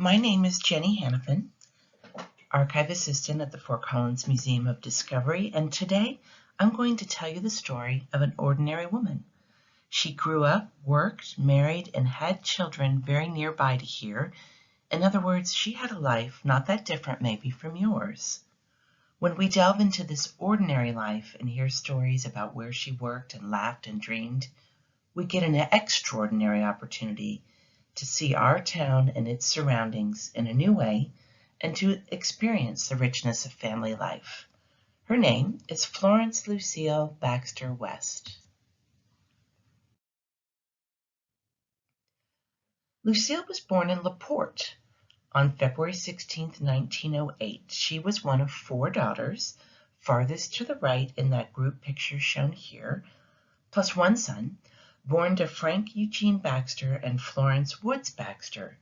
My name is Jenny Hannafin, Archive Assistant at the Fort Collins Museum of Discovery, and today I'm going to tell you the story of an ordinary woman. She grew up, worked, married, and had children very nearby to here. In other words, she had a life not that different maybe from yours. When we delve into this ordinary life and hear stories about where she worked and laughed and dreamed, we get an extraordinary opportunity to see our town and its surroundings in a new way and to experience the richness of family life. Her name is Florence Lucile Baxter West. Lucile was born in Laporte on February 16, 1908. She was one of 4 daughters, farthest to the right in that group picture shown here, plus 1 son, born to Frank Eugene Baxter and Florence Woods Baxter.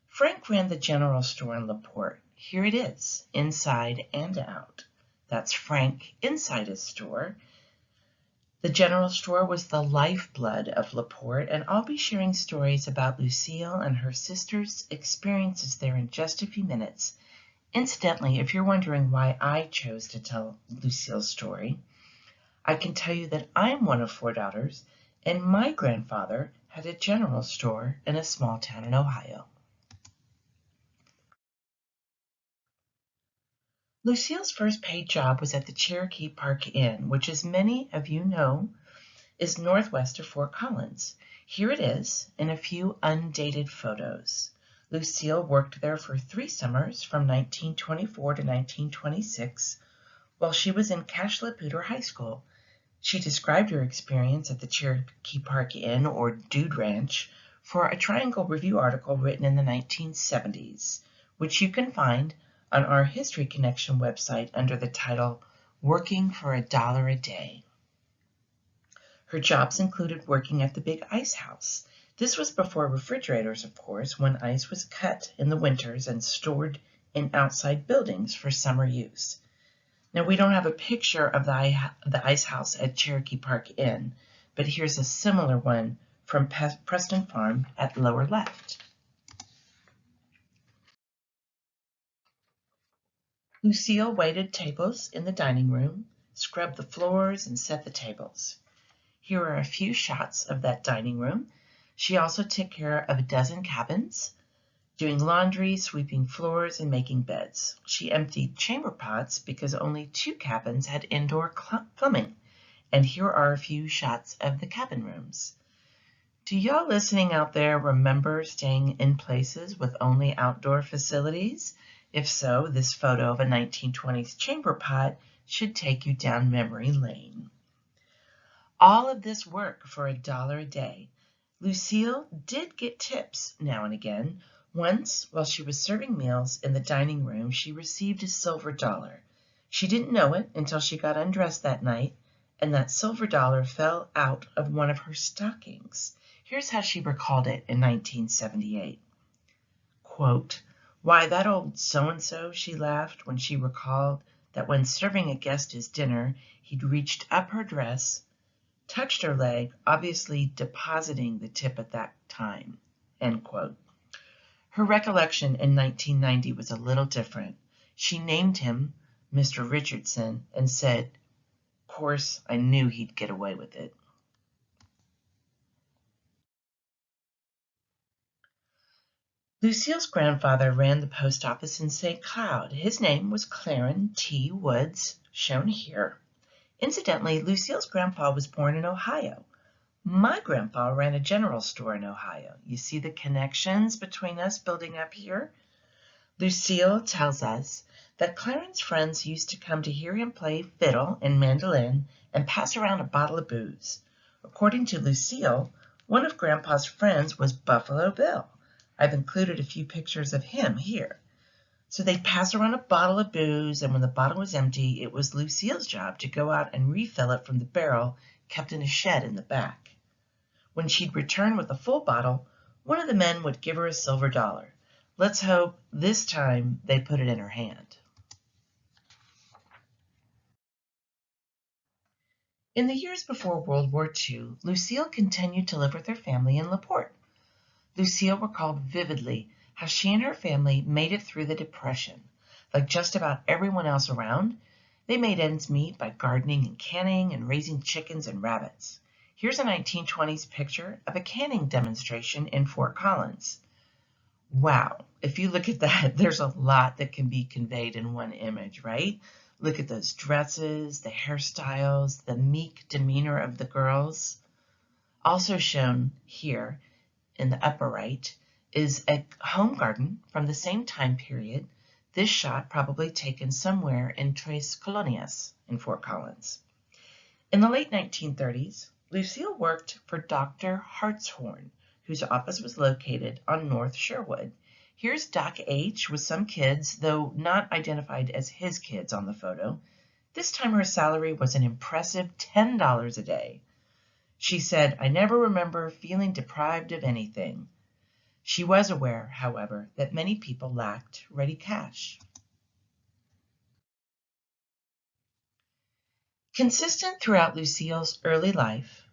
Frank ran the general store in Laporte. Here it is, inside and out. That's Frank inside his store. The general store was the lifeblood of Laporte, and I'll be sharing stories about Lucile and her sister's experiences there in just a few minutes. Incidentally, if you're wondering why I chose to tell Lucile's story, I can tell you that I'm one of 4 daughters, and my grandfather had a general store in a small town in Ohio. Lucile's first paid job was at the Cherokee Park Inn, which, as many of you know, is northwest of Fort Collins. Here it is in a few undated photos. Lucile worked there for 3 summers from 1924 to 1926 while she was in Cashlaputer High School. She described her experience at the Cherokee Park Inn, or Dude Ranch, for a Triangle Review article written in the 1970s, which you can find on our History Connection website under the title, Working for $1 a Day. Her jobs included working at the Big Ice House. This was before refrigerators, of course, when ice was cut in the winters and stored in outside buildings for summer use. Now, we don't have a picture of the ice house at Cherokee Park Inn, but here's a similar one from Preston Farm at lower left. Lucile waited tables in the dining room, scrubbed the floors, and set the tables. Here are a few shots of that dining room. She also took care of a dozen cabins, doing laundry, sweeping floors, and making beds. She emptied chamber pots because only 2 cabins had indoor plumbing. And here are a few shots of the cabin rooms. Do y'all listening out there remember staying in places with only outdoor facilities? If so, this photo of a 1920s chamber pot should take you down memory lane. All of this work for $1 a day. Lucile did get tips now and again. Once, while she was serving meals in the dining room, she received a silver dollar. She didn't know it until she got undressed that night, and that silver dollar fell out of one of her stockings. Here's how she recalled it in 1978. Quote, "Why, that old so-and-so," she laughed when she recalled that when serving a guest his dinner, he'd reached up her dress, touched her leg, obviously depositing the tip at that time. End quote. Her recollection in 1990 was a little different. She named him Mr. Richardson and said, "Course, I knew he'd get away with it." Lucile's grandfather ran the post office in St. Cloud. His name was Clarence T. Woods, shown here. Incidentally, Lucile's grandpa was born in Ohio. My grandpa ran a general store in Ohio. You see the connections between us building up here? Lucile tells us that Clarence's friends used to come to hear him play fiddle and mandolin and pass around a bottle of booze. According to Lucile, one of Grandpa's friends was Buffalo Bill. I've included a few pictures of him here. So they'd pass around a bottle of booze, and when the bottle was empty, it was Lucile's job to go out and refill it from the barrel kept in a shed in the back. When she'd return with a full bottle, one of the men would give her a silver dollar. Let's hope this time they put it in her hand. In the years before World War II, Lucile continued to live with her family in Laporte. Lucile recalled vividly how she and her family made it through the Depression. Like just about everyone else around, they made ends meet by gardening and canning and raising chickens and rabbits. Here's a 1920s picture of a canning demonstration in Fort Collins. Wow, if you look at that, there's a lot that can be conveyed in one image, right? Look at those dresses, the hairstyles, the meek demeanor of the girls. Also shown here in the upper right is a home garden from the same time period. This shot probably taken somewhere in Tres Colonias in Fort Collins. In the late 1930s, Lucile worked for Dr. Hartshorn, whose office was located on North Sherwood. Here's Doc H with some kids, though not identified as his kids on the photo. This time her salary was an impressive $10 a day. She said, "I never remember feeling deprived of anything." She was aware, however, that many people lacked ready cash. Consistent throughout Lucile's early life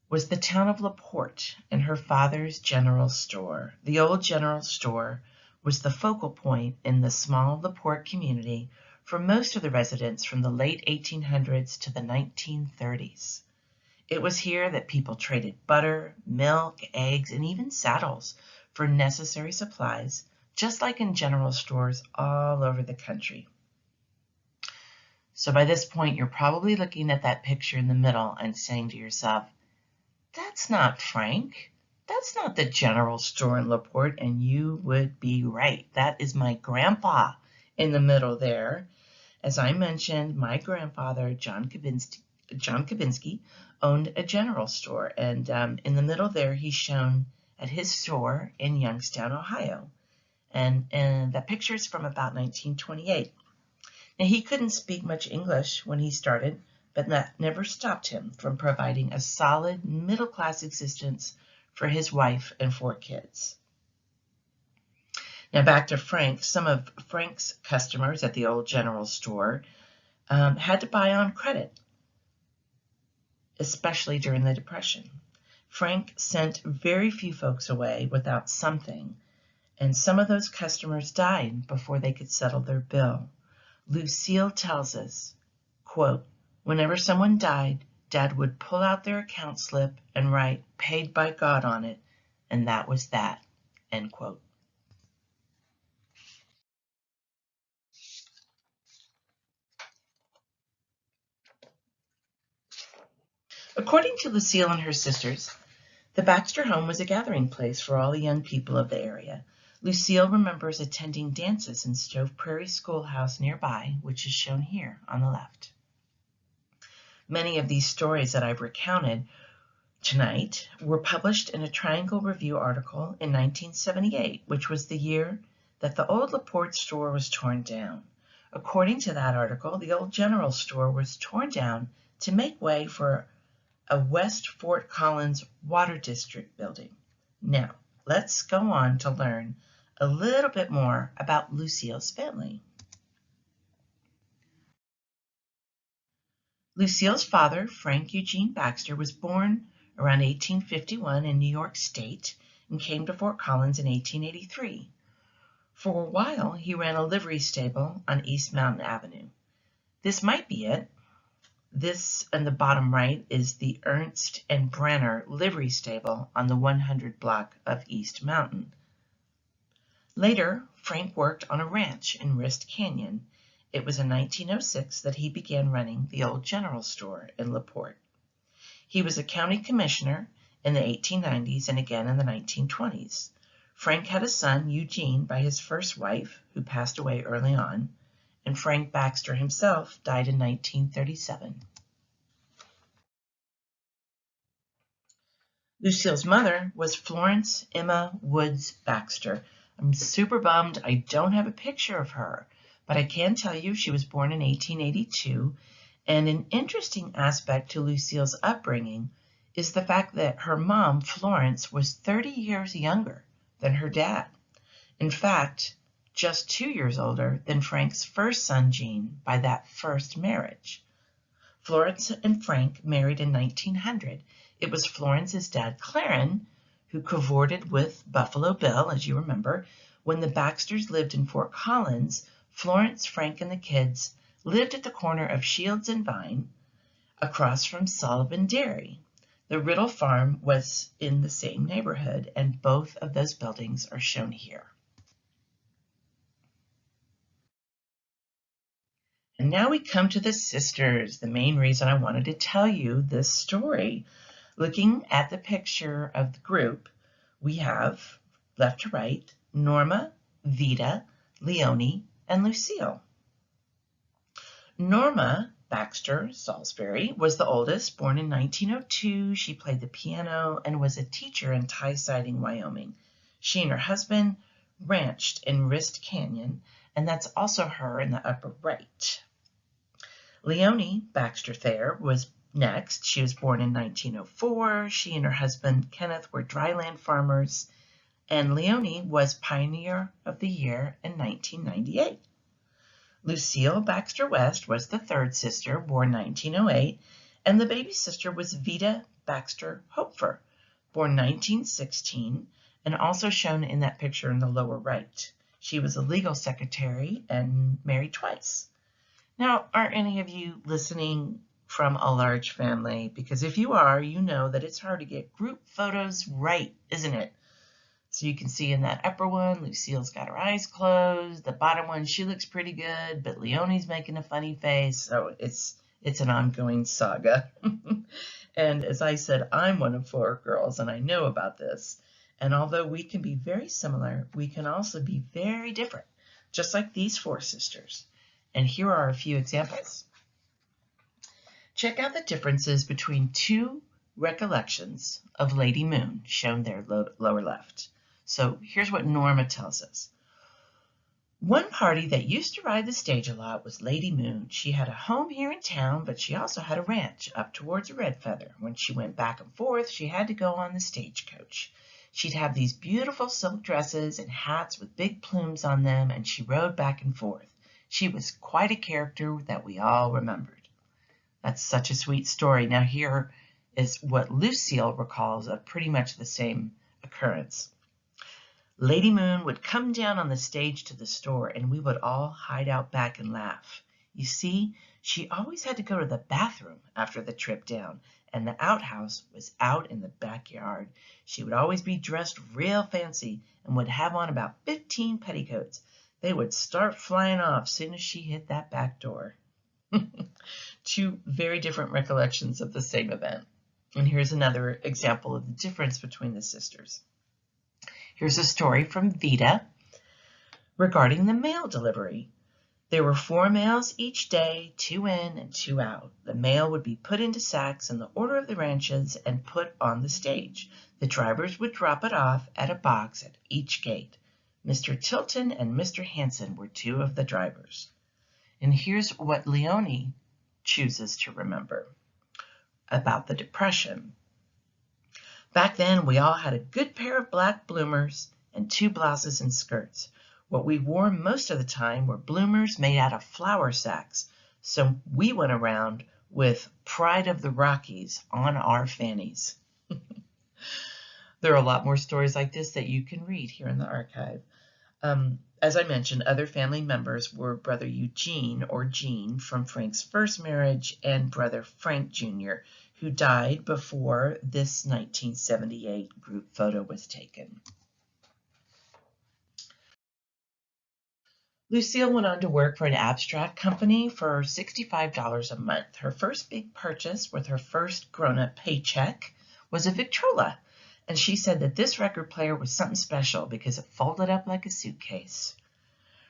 was the town of Laporte and her father's general store. The old general store was the focal point in the small Laporte community for most of the residents from the late 1800s to the 1930s. It was here that people traded butter, milk, eggs, and even saddles for necessary supplies, just like in general stores all over the country. So by this point, you're probably looking at that picture in the middle and saying to yourself, "That's not Frank. That's not the general store in Laporte," and you would be right. That is my grandpa in the middle there. As I mentioned, my grandfather, John Kabinski, owned a general store, and in the middle there, he's shown at his store in Youngstown, Ohio. And that picture is from about 1928. Now, he couldn't speak much English when he started, but that never stopped him from providing a solid middle-class existence for his wife and 4 kids. Now back to Frank. Some of Frank's customers at the old general store had to buy on credit, especially during the Depression. Frank sent very few folks away without something, and some of those customers died before they could settle their bill. Lucile tells us, quote, "Whenever someone died, Dad would pull out their account slip and write 'paid by God' on it, and that was that," end quote. According to Lucile and her sisters, the Baxter home was a gathering place for all the young people of the area. Lucile remembers attending dances in Stove Prairie Schoolhouse nearby, which is shown here on the left. Many of these stories that I've recounted tonight were published in a Triangle Review article in 1978, which was the year that the old Laporte store was torn down. According to that article, the old general store was torn down to make way for a West Fort Collins Water District building. Now, let's go on to learn a little bit more about Lucile's family. Lucile's father, Frank Eugene Baxter, was born around 1851 in New York State and came to Fort Collins in 1883. For a while, he ran a livery stable on East Mountain Avenue. This might be it. This in the bottom right is the Ernst and Brenner livery stable on the 100 block of East Mountain. Later, Frank worked on a ranch in Wrist Canyon. It was in 1906 that he began running the old general store in Laporte. He was a county commissioner in the 1890s and again in the 1920s. Frank had a son, Eugene, by his first wife, who passed away early on, and Frank Baxter himself died in 1937. Lucile's mother was Florence Emma Woods Baxter. I'm super bummed I don't have a picture of her, but I can tell you she was born in 1882, and an interesting aspect to Lucile's upbringing is the fact that her mom, Florence, was 30 years younger than her dad. In fact, just 2 years older than Frank's first son, Gene, by that first marriage. Florence and Frank married in 1900. It was Florence's dad, Claren, who cavorted with Buffalo Bill, as you remember. When the Baxters lived in Fort Collins, Florence, Frank, and the kids lived at the corner of Shields and Vine, across from Sullivan Dairy. The Riddle Farm was in the same neighborhood, and both of those buildings are shown here. And now we come to the sisters, the main reason I wanted to tell you this story. Looking at the picture of the group, we have, left to right, Norma, Vida, Leonie, and Lucille. Norma Baxter Salisbury was the oldest, born in 1902. She played the piano and was a teacher in Tie Siding, Wyoming. She and her husband ranched in Wrist Canyon, and that's also her in the upper right. Leonie Baxter Thayer was next. She was born in 1904. She and her husband Kenneth were dryland farmers, and Leonie was Pioneer of the Year in 1998. Lucile Baxter West was the third sister, born 1908, and the baby sister was Vida Baxter Hopfer, born 1916, and also shown in that picture in the lower right. She was a legal secretary and married twice. Now, are any of you listening from a large family? Because if you are, you know that it's hard to get group photos right, isn't it? So you can see in that upper one, Lucille's got her eyes closed. The bottom one, she looks pretty good, but Leonie's making a funny face. So it's an ongoing saga. And as I said, I'm one of 4 girls, and I know about this. And although we can be very similar, we can also be very different, just like these 4 sisters. And here are a few examples. Check out the differences between 2 recollections of Lady Moon, shown there lower left. So here's what Norma tells us. One party that used to ride the stage a lot was Lady Moon. She had a home here in town, but she also had a ranch up towards Red Feather. When she went back and forth, she had to go on the stagecoach. She'd have these beautiful silk dresses and hats with big plumes on them, and she rode back and forth. She was quite a character that we all remembered. That's such a sweet story. Now here is what Lucille recalls of pretty much the same occurrence. Lady Moon would come down on the stage to the store, and we would all hide out back and laugh. You see, she always had to go to the bathroom after the trip down, and the outhouse was out in the backyard. She would always be dressed real fancy and would have on about 15 petticoats. They would start flying off soon as she hit that back door. 2 very different recollections of the same event. And here's another example of the difference between the sisters. Here's a story from Vida regarding the mail delivery. There were 4 mails each day, 2 in and 2 out. The mail would be put into sacks in the order of the ranches and put on the stage. The drivers would drop it off at a box at each gate. Mr. Tilton and Mr. Hanson were 2 of the drivers. And here's what Leonie chooses to remember about the Depression. Back then, we all had a good pair of black bloomers and 2 blouses and skirts. What we wore most of the time were bloomers made out of flour sacks, so we went around with Pride of the Rockies on our fannies. There are a lot more stories like this that you can read here in the archive. As I mentioned, other family members were Brother Eugene, or Gene, from Frank's first marriage, and Brother Frank Jr., who died before this 1978 group photo was taken. Lucille went on to work for an abstract company for $65 a month. Her first big purchase with her first grown-up paycheck was a Victrola, and she said that this record player was something special because it folded up like a suitcase.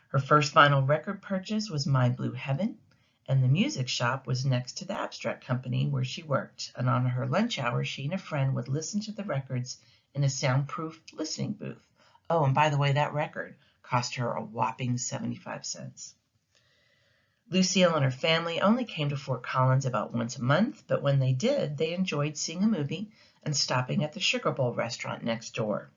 Her first vinyl record purchase was My Blue Heaven, and the music shop was next to the abstract company where she worked, and on her lunch hour, she and a friend would listen to the records in a soundproof listening booth. Oh, and by the way, that record cost her a whopping 75 cents. Lucille and her family only came to Fort Collins about once a month, but when they did, they enjoyed seeing a movie and stopping at the Sugar Bowl restaurant next door.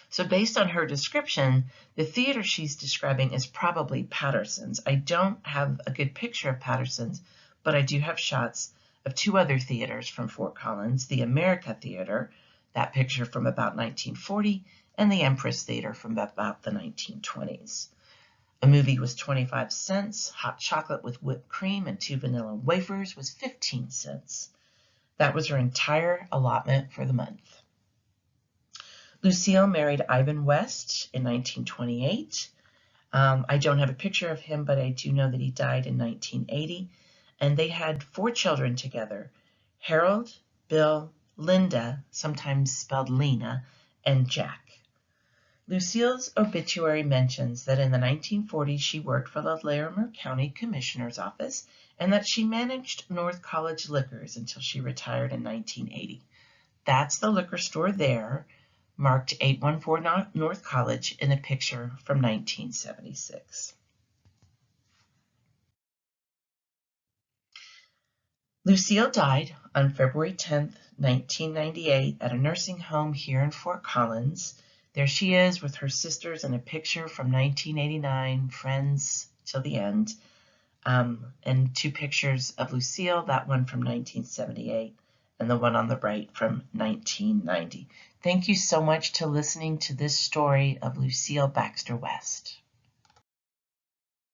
So based on her description, the theater she's describing is probably Patterson's. I don't have a good picture of Patterson's, but I do have shots of 2 other theaters from Fort Collins, the America Theater, that picture from about 1940, and the Empress Theater from about the 1920s. A movie was 25 cents. Hot chocolate with whipped cream and 2 vanilla wafers was 15 cents. That was her entire allotment for the month. Lucile married Ivan West in 1928. I don't have a picture of him, but I do know that he died in 1980. And they had 4 children together: Harold, Bill, Linda, sometimes spelled Lena, and Jack. Lucile's obituary mentions that in the 1940s she worked for the Larimer County Commissioner's Office and that she managed North College Liquors until she retired in 1980. That's the liquor store there, marked 814 North College in a picture from 1976. Lucile died on February 10, 1998 at a nursing home here in Fort Collins. There she is with her sisters in a picture from 1989, friends till the end, and 2 pictures of Lucile, that one from 1978 and the one on the right from 1990. Thank you so much for listening to this story of Lucile Baxter West.